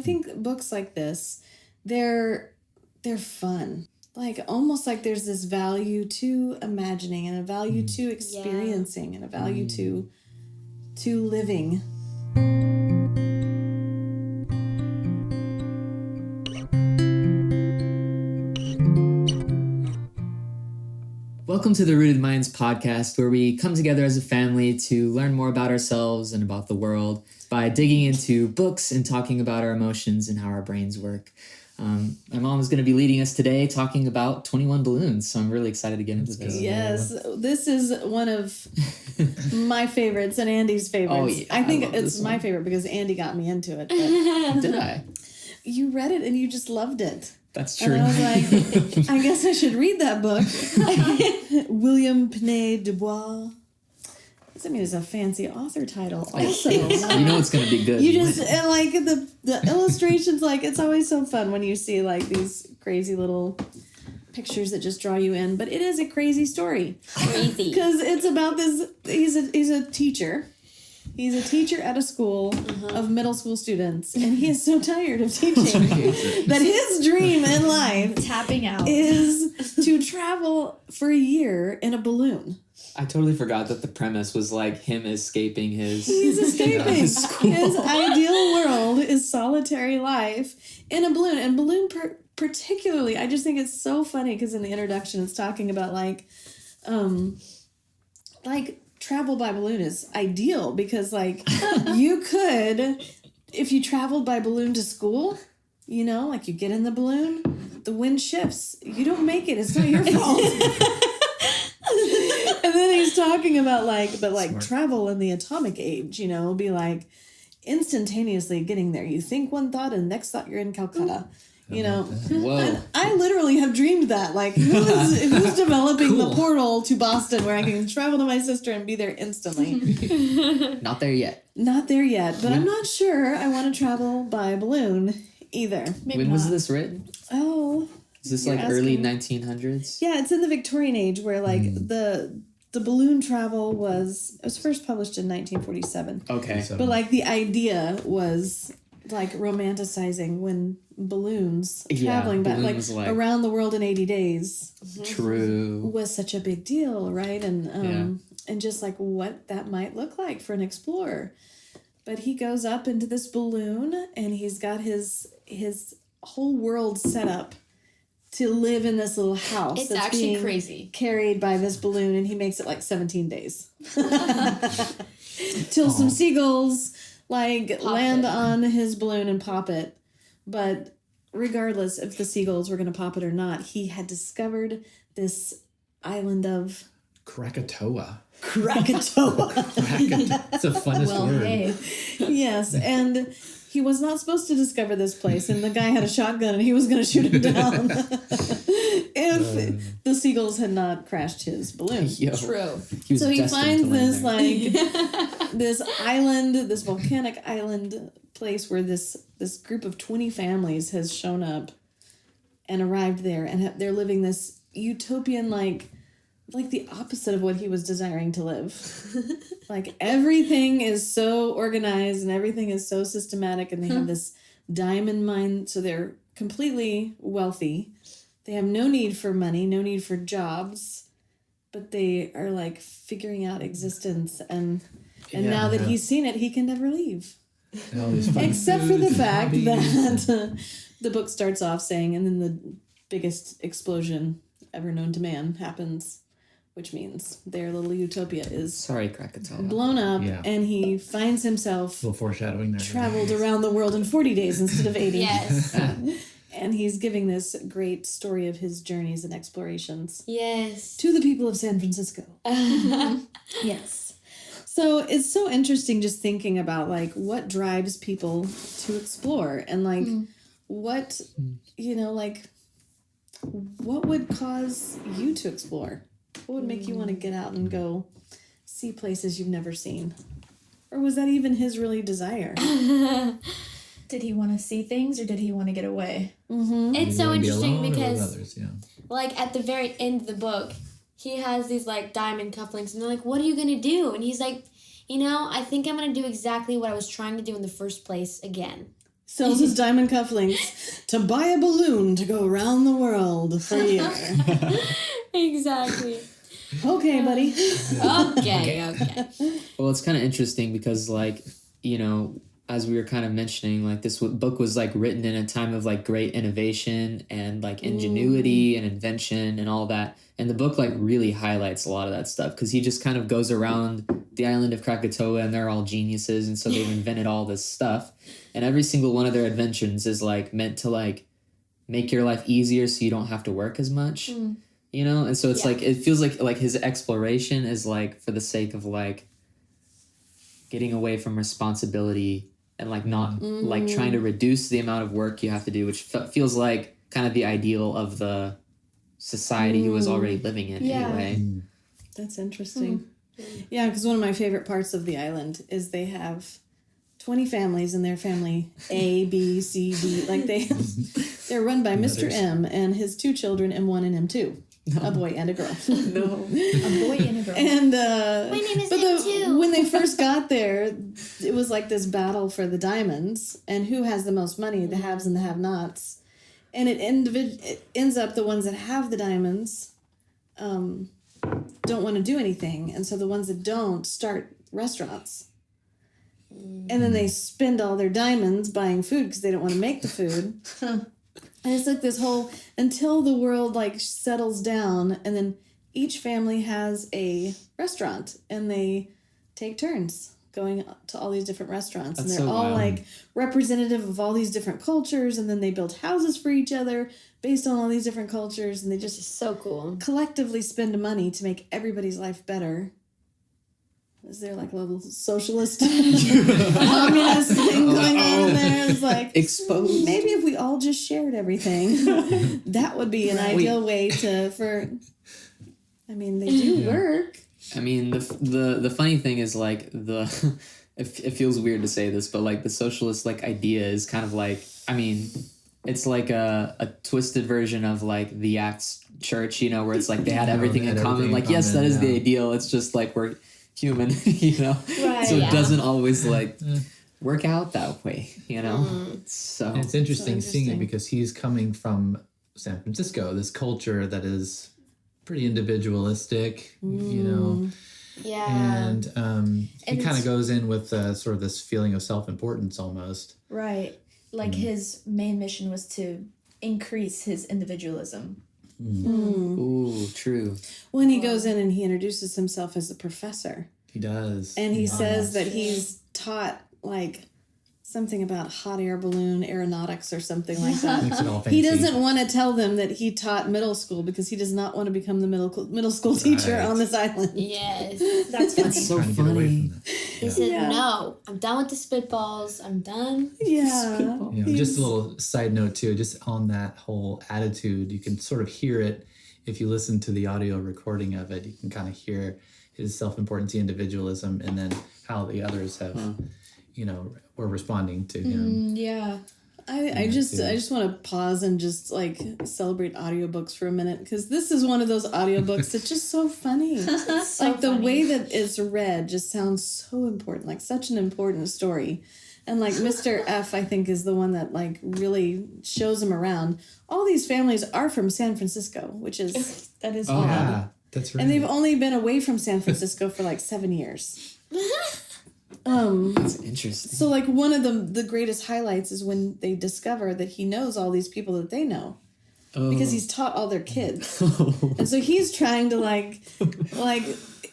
think books like this, they're fun. Like, almost like there's this value to imagining and a value to experiencing and a value to living. Welcome to the Rooted Minds podcast, where we come together as a family to learn more about ourselves and about the world by digging into books and talking about our emotions and how our brains work. My mom is going to be leading us today talking about 21 Balloons, so I'm really excited to get into this. Yes, this is one of my favorites and Andy's favorites. Oh, yeah, I think it's my favorite because Andy got me into it. But did I? You read it and you just loved it. That's true. And I was like, I guess I should read that book. William Pène du Bois. I mean, it's a fancy author title also. You know it's going to be good. You just, and like the illustrations, like it's always so fun when you see like these crazy little pictures that just draw you in. But it is a crazy story. Crazy. Because it's about this, he's a teacher. He's a teacher at a school of middle school students, and he is so tired of teaching that his dream in life tapping out is to travel for a year in a balloon. I totally forgot that the premise was like him escaping his... He's escaping. His school. His ideal world is solitary life in a balloon. And balloon particularly, I just think it's so funny because in the introduction it's talking about like travel by balloon is ideal because like you could, if you traveled by balloon to school, you know, like you get in the balloon, the wind shifts, you don't make it, it's not your fault. And then he's talking about like travel in the atomic age, you know, be like instantaneously getting there. You think one thought and next thought you're in Calcutta. You know, whoa! I literally have dreamed that. Like, who's developing the portal to Boston where I can travel to my sister and be there instantly? Not there yet. Not there yet, but I'm not sure I want to travel by balloon either. When was this written? Oh, is this like early 1900s? Yeah, it's in the Victorian age where like the balloon travel was first published in 1947. Okay, but like the idea was like romanticizing when balloons traveling back like around the world in 80 days. True. Was such a big deal, right? And and just like what that might look like for an explorer. But he goes up into this balloon and he's got his whole world set up to live in this little house. It's that's actually crazy. Carried by this balloon, and he makes it like 17 days. Till some seagulls land on his balloon and pop it. But regardless if the seagulls were going to pop it or not, he had discovered this island of Krakatoa. It's a funnest word. Hey. Yes, and he was not supposed to discover this place, and the guy had a shotgun and he was going to shoot him down if the seagulls had not crashed his balloon. True. So he finds this this island, this volcanic island place where this group of 20 families has shown up and arrived there, and they're living this utopian like the opposite of what he was desiring to live. Like everything is so organized and everything is so systematic, and they have this diamond mine, so they're completely wealthy. They have no need for money, no need for jobs, but they are like figuring out existence, and now that he's seen it, he can never leave. Except for the fact that the book starts off saying, and then the biggest explosion ever known to man happens, which means their little utopia is Krakatoa. blown up, and he finds himself a little foreshadowing there. Traveled around the world in 40 days instead of 80. Yes. And he's giving this great story of his journeys and explorations. Yes. To the people of San Francisco. Yes. So it's so interesting just thinking about like what drives people to explore and like what, you know, like what would cause you to explore? What would make you want to get out and go see places you've never seen? Or was that even his really desire? Did he want to see things or did he want to get away? Mm-hmm. It's so interesting because others, like at the very end of the book, he has these like diamond cufflinks and they're like, what are you going to do? And he's like, you know, I think I'm going to do exactly what I was trying to do in the first place again. sells his diamond cufflinks to buy a balloon to go around the world for a year. Exactly. Okay, buddy. Okay. Well, it's kind of interesting because, like, you know, as we were kind of mentioning, like, this book was, like, written in a time of, like, great innovation and, like, ingenuity and invention and all that. And the book, like, really highlights a lot of that stuff because he just kind of goes around the island of Krakatoa and they're all geniuses. And so they've invented all this stuff. And every single one of their inventions is, like, meant to, like, make your life easier so you don't have to work as much. You know? And so it's like, it feels like his exploration is like for the sake of like getting away from responsibility and like not like trying to reduce the amount of work you have to do, which feels like kind of the ideal of the society he was already living in anyway. That's interesting. Yeah, because one of my favorite parts of the island is they have 20 families in their family A, B, C, D. Like they're run by Mr. M and his 2 children, M1 and M2. A boy and a girl. No. A boy and a girl. And my name is M2. when they first got there, it was like this battle for the diamonds and who has the most money, the haves and the have-nots. And it ends up the ones that have the diamonds don't want to do anything. And so the ones that don't start restaurants. And then they spend all their diamonds buying food because they don't want to make the food. And it's like this whole, until the world like settles down, and then each family has a restaurant and they take turns going to all these different restaurants. That's and they're so all wild. like representative of all these different cultures, and then they build houses for each other based on all these different cultures, and they just It's so cool. collectively spend money to make everybody's life better. Is there like a little socialist communist thing going on there? It's like Exposed. maybe if we all just shared everything, that would be an ideal way for. I mean, they do work. I mean, the funny thing is like it feels weird to say this, but like the socialist like idea is kind of like, I mean, it's like a twisted version of like the Acts church, you know, where it's like they had everything in common. Like, yes, that is the ideal. It's just like we're human, you know, Right, so it doesn't always like work out that way, you know. So And it's interesting seeing it interesting. because he's coming from San Francisco, this culture that is pretty individualistic, you know, Yeah. and he And kind of it's- goes in with sort of this feeling of self-importance almost. Right. Like his main mission was to increase his individualism. ooh, true. When he goes in and he introduces himself as a professor, He does. and he says that true. he's taught like something about hot air balloon aeronautics or something like that. Makes it all fancy. He doesn't want to tell them that he taught middle school because he does not want to become the middle school teacher Right. on this island. Yes. That's funny. That's so Trying to get away funny. from that. He said, Yeah. no, I'm done with the spitballs. I'm done. Yeah. You know, just a little side note too, just on that whole attitude, you can sort of hear it if you listen to the audio recording of it. You can kind of hear his self-importance, individualism, and then how the others have, you know, were responding to him. Yeah. I just want to pause and just like celebrate audiobooks for a minute because this is one of those audiobooks that's just so funny. So Like the funny. way that it's read just sounds so important, like such an important story. And like Mr. F, I think, is the one that like really shows him around. All these families are from San Francisco, which is That is Oh, odd. Yeah, that's right. and they've only been away from San Francisco for like 7 years. That's interesting. So like one of the greatest highlights is when they discover that he knows all these people that they know. Because he's taught all their kids. And so he's trying to like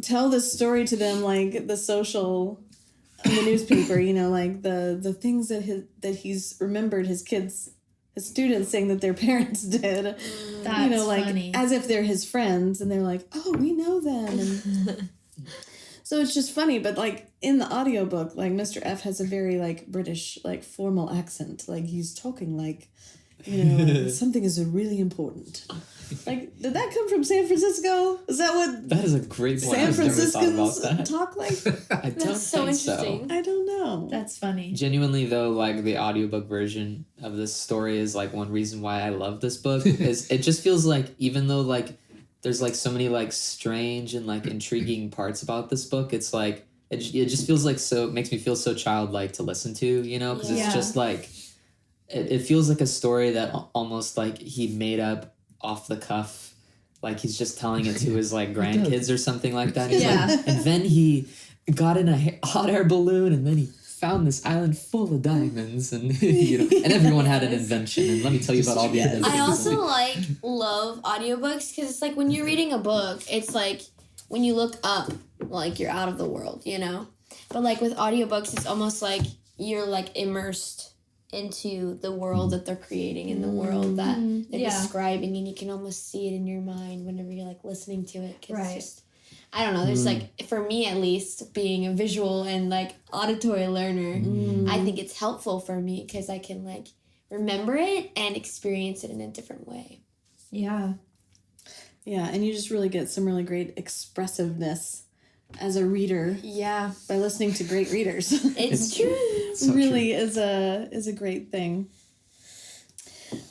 tell this story to them, like the social in the newspaper, you know, like the things that he's remembered his students saying that their parents did. That's you know, like funny. as if they're his friends, and they're like, oh, we know them. And so it's just funny, but like in the audiobook, like Mr. F has a very like British, like formal accent. Like he's talking like, you know, like, something is really important. Like, did that come from San Francisco? Is that what That is a great point. San I've never thought about Franciscans that. talk like? I don't That's so think so. interesting. I don't know. That's funny. Genuinely though, like the audiobook version of this story is like one reason why I love this book is it just feels like even though like there's like so many like strange and like intriguing parts about this book, it's like it just feels like so it makes me feel so childlike to listen to, you know, because Yeah. it's just like it feels like a story that almost like he made up off the cuff. Like he's just telling it to his like grandkids or something like that. He's Yeah. like, and then he got in a hot air balloon and then he found this island full of diamonds and you know, and everyone had an invention. And let me tell you about all the inventions. I also like love audiobooks because it's like when you're reading a book, it's like when you look up, like you're out of the world, you know? But like with audiobooks, it's almost like you're like immersed into the world that they're creating and the world that they're describing, and you can almost see it in your mind whenever you're like listening to it. Cause it's just, I don't know, there's like, for me at least, being a visual and like auditory learner, I think it's helpful for me because I can like remember it and experience it in a different way. Yeah. Yeah, and you just really get some really great expressiveness as a reader. Yeah. By listening to great readers. It's true. So really true. is a great thing.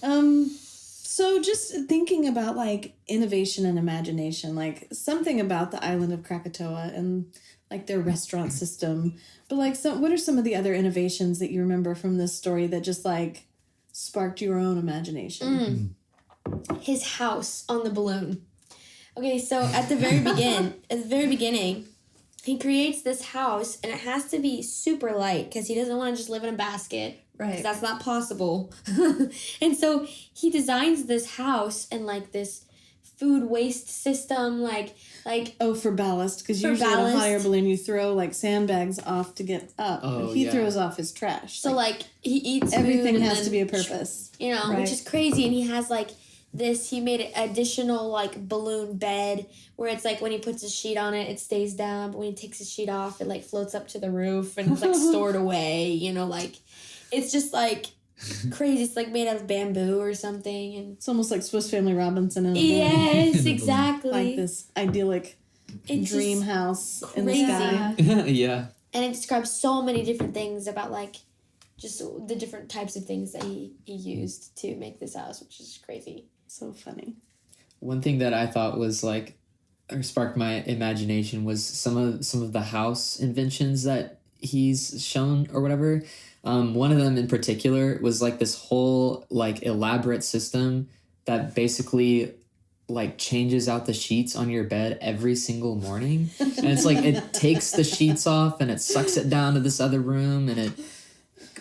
So just thinking about like innovation and imagination, like something about the island of Krakatoa and like their restaurant system, but like what are some of the other innovations that you remember from this story that just like sparked your own imagination? His house on the balloon. Okay, so at the very beginning, he creates this house, and it has to be super light because he doesn't want to just live in a basket. Right. 'Cause that's not possible. And so he designs this house and like this food waste system, like Oh, for ballast, because For usually in a hot ballast. air balloon you throw like sandbags off to get up. Oh, and he yeah. throws off his trash. so like he eats everything food and has then, to be a purpose. you know, Right. which is crazy. And he has like this, he made an additional like balloon bed where it's like when he puts a sheet on it, it stays down, but when he takes his sheet off, it like floats up to the roof and it's like stored away, you know, like it's just like crazy. It's like made out of bamboo or something. And It's almost like Swiss Family Robinson in a balloon. yes, balloon. exactly. Like this idyllic It's dream just house in the crazy. sky. Yeah. And it describes so many different things about like just the different types of things that he used to make this house, which is crazy. So funny. One thing that I thought was like, or sparked my imagination was some of the house inventions that he's shown or whatever. One of them in particular was like this whole like elaborate system that basically like changes out the sheets on your bed every single morning. And it's like it takes the sheets off and it sucks it down to this other room and it,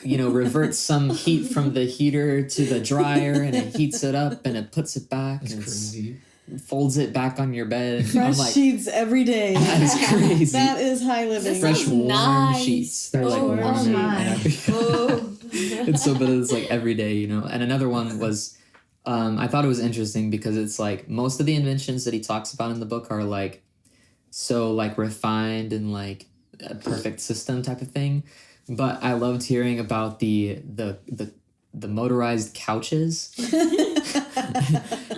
you know, reverts some heat from the heater to the dryer and it heats it up and it puts it back That's and crazy. folds it back on your bed. Fresh I'm like, sheets every day. that is crazy. That is high living. That Fresh sounds warm nice. sheets. They're like Oh, warm. oh my. And Oh. it's so, but it's like every day, you know. And another one was, I thought it was interesting because it's like most of the inventions that he talks about in the book are like so like refined and like a perfect system type of thing. But I loved hearing about the motorized couches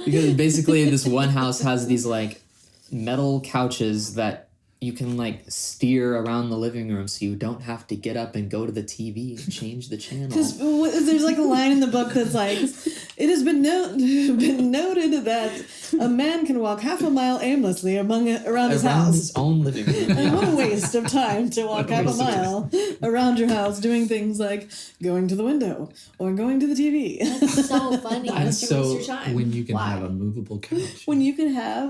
because basically this one house has these like metal couches that you can like steer around the living room so you don't have to get up and go to the TV and change the channel. Because there's like a line in the book that's like, it has been noted that a man can walk half a mile aimlessly around his Around house. his own living room. And what a waste of time to walk half a mile around your house doing things like going to the window or going to the TV. That's so funny. And Waste so your time. When you can Why? have a movable couch. When you can have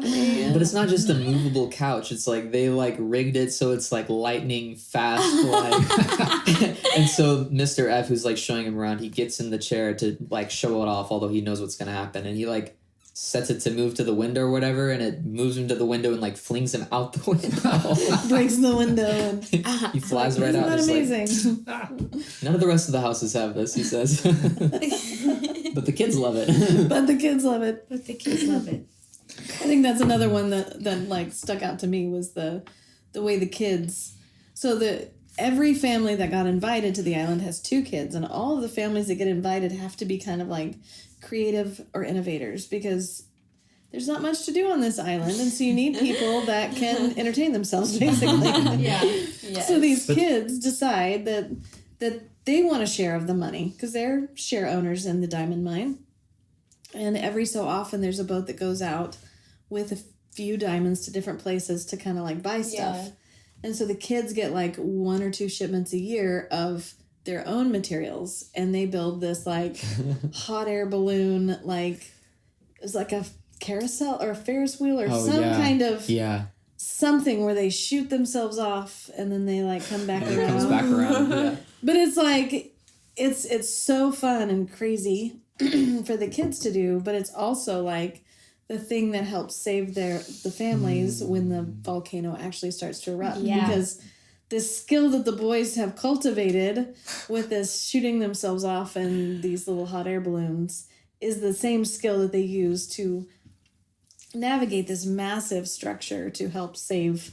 But it's not just a movable couch. It's like they like rigged it so it's like lightning fast. Like, and so Mr. F, who's like showing him around, he gets in the chair to like show it off, although he knows what's gonna happen, and he like sets it to move to the window or whatever, and it moves him to the window and like flings him out the window. breaks the window and He flies right isn't out. that It's like, amazing? none of the rest of the houses have this, he says. But the kids love it. But the kids love it. But the kids love it. I think that's another one that like stuck out to me was the way the kids. So every family that got invited to the island has 2 kids, and all of the families that get invited have to be kind of like creative or innovators because there's not much to do on this island, and so you need people that can entertain themselves basically. Yeah. So these kids decide that they want a share of the money because they're share owners in the diamond mine. And every so often there's a boat that goes out with a few diamonds to different places to kind of like buy stuff. Yeah. And so the kids get like 1 or 2 shipments a year of their own materials, and they build this like hot air balloon, like it's like a carousel or a Ferris wheel or some kind of something where they shoot themselves off and then they like come back around. It comes back around. Yeah. But it's like it's so fun and crazy for the kids to do, but it's also like the thing that helps save the families when the volcano actually starts to erupt. Yeah. Because this skill that the boys have cultivated with this shooting themselves off in these little hot air balloons is the same skill that they use to navigate this massive structure to help save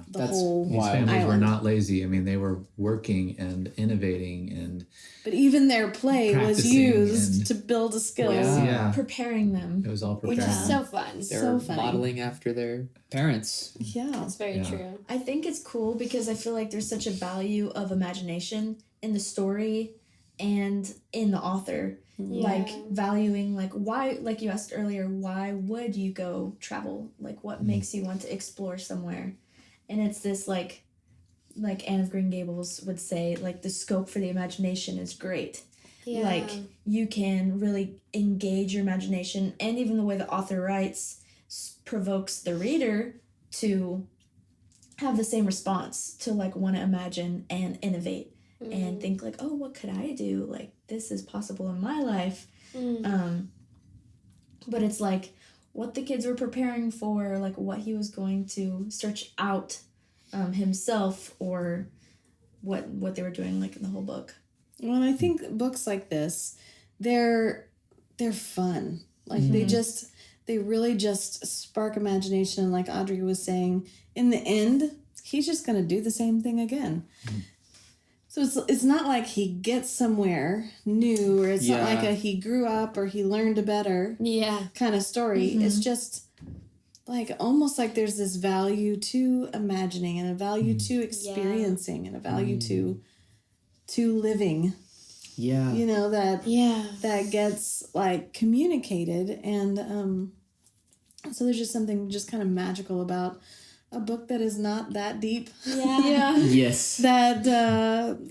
the whole These families were island. not lazy. I mean, they were working and innovating and. But even their play was Practicing used and- to build a skill. Yeah. Preparing them. It was all Which prepared. is so fun. They're So funny. modeling after their parents. Yeah. That's very true. I think it's cool because I feel like there's such a value of imagination in the story and in the author. Like valuing like why, like you asked earlier, why would you go travel? Like what makes you want to explore somewhere? And it's this like Anne of Green Gables would say, like the scope for the imagination is great. Yeah. Like you can really engage your imagination, and even the way the author writes provokes the reader to have the same response, to like want to imagine and innovate and think like, oh, what could I do? Like this is possible in my life. But it's like what the kids were preparing for, like what he was going to search out himself, or what they were doing like in the whole book. Well, and I think books like this, they're fun. Like they really just spark imagination. And like Audrey was saying, in the end, he's just going to do the same thing again. So it's not like he gets somewhere new, or it's not like he grew up or he learned better kind of story. It's just like almost like there's this value to imagining and a value to experiencing and a value to living. Yeah. You know, that gets like communicated, and so there's just something just kind of magical about a book that is not that deep. Yes. That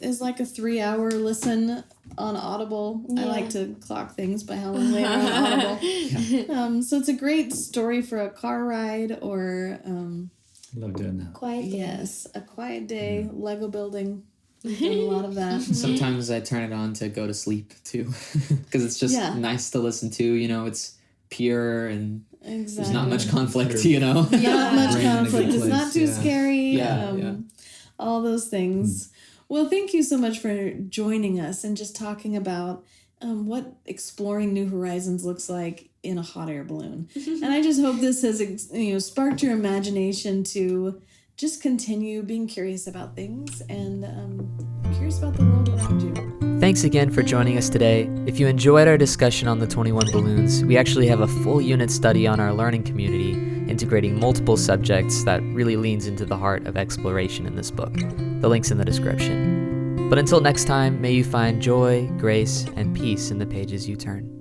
is like a 3-hour listen on Audible. I like to clock things by how long they are on Audible. So it's a great story for a car ride or Love doing that. Quiet day. yes, a quiet day, Lego building. We've done a lot of that. Sometimes I turn it on to go to sleep too, because it's just nice to listen to. You know, it's pure and there's not much conflict. You know, not much Brain in a conflict. good It's not place, too scary. Yeah. All those things. Well, thank you so much for joining us and just talking about what exploring new horizons looks like in a hot air balloon. And I just hope this has sparked your imagination to just continue being curious about things and curious about the world around you. Thanks again for joining us today. If you enjoyed our discussion on the 21 balloons, we actually have a full unit study on our learning community, integrating multiple subjects that really leans into the heart of exploration in this book. The link's in the description. But until next time, may you find joy, grace, and peace in the pages you turn.